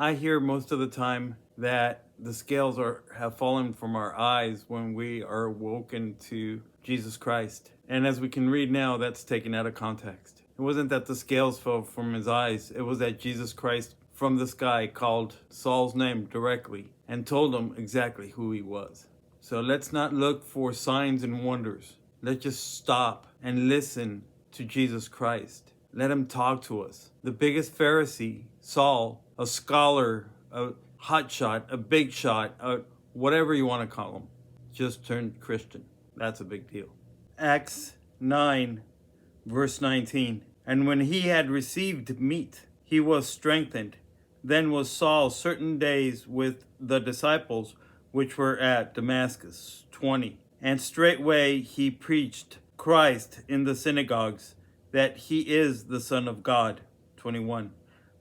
I hear most of the time that the scales have fallen from our eyes when we are awoken to Jesus Christ. And as we can read now, that's taken out of context. It wasn't that the scales fell from his eyes, it was that Jesus Christ from the sky called Saul's name directly and told him exactly who he was. So let's not look for signs and wonders. Let's just stop and listen to Jesus Christ. Let him talk to us. The biggest Pharisee, Saul, a scholar, a hotshot, a big shot, whatever you want to call him, just turned Christian. That's a big deal. Acts 9, verse 19. And when he had received meat, he was strengthened. Then was Saul certain days with the disciples which were at Damascus. 20. And straightway he preached Christ in the synagogues, that he is the Son of God. 21.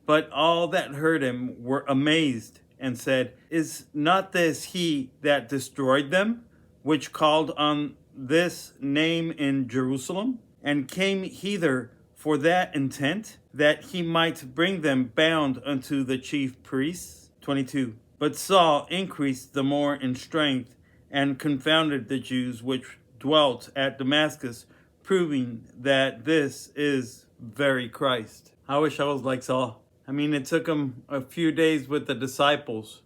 But all that heard him were amazed, and said, Is not this he that destroyed them, which called on this name in Jerusalem, and came hither for that intent, that he might bring them bound unto the chief priests? 22. But Saul increased the more in strength, and confounded the Jews which dwelt at Damascus, proving that this is very Christ. I wish I was like Saul. I mean, it took him a few days with the disciples,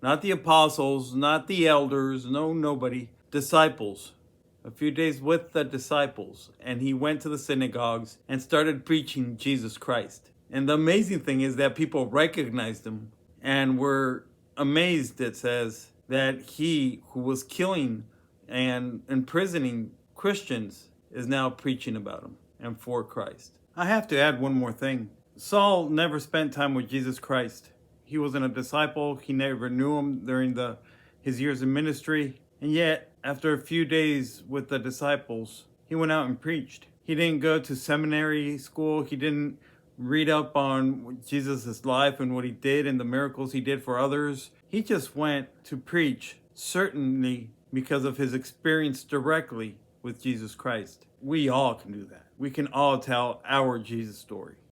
not the apostles, not the elders, no, nobody, disciples. A few days with the disciples, and he went to the synagogues and started preaching Jesus Christ. And the amazing thing is that people recognized him and were amazed, it says, that he who was killing and imprisoning Christians is now preaching about him and for Christ. I have to add one more thing. Saul never spent time with Jesus Christ. He wasn't a disciple. He never knew him during his years in ministry. And yet, after a few days with the disciples, he went out and preached. He didn't go to seminary school. He didn't read up on Jesus' life and what he did and the miracles he did for others. He just went to preach, certainly because of his experience directly with Jesus Christ. We all can do that. We can all tell our Jesus story.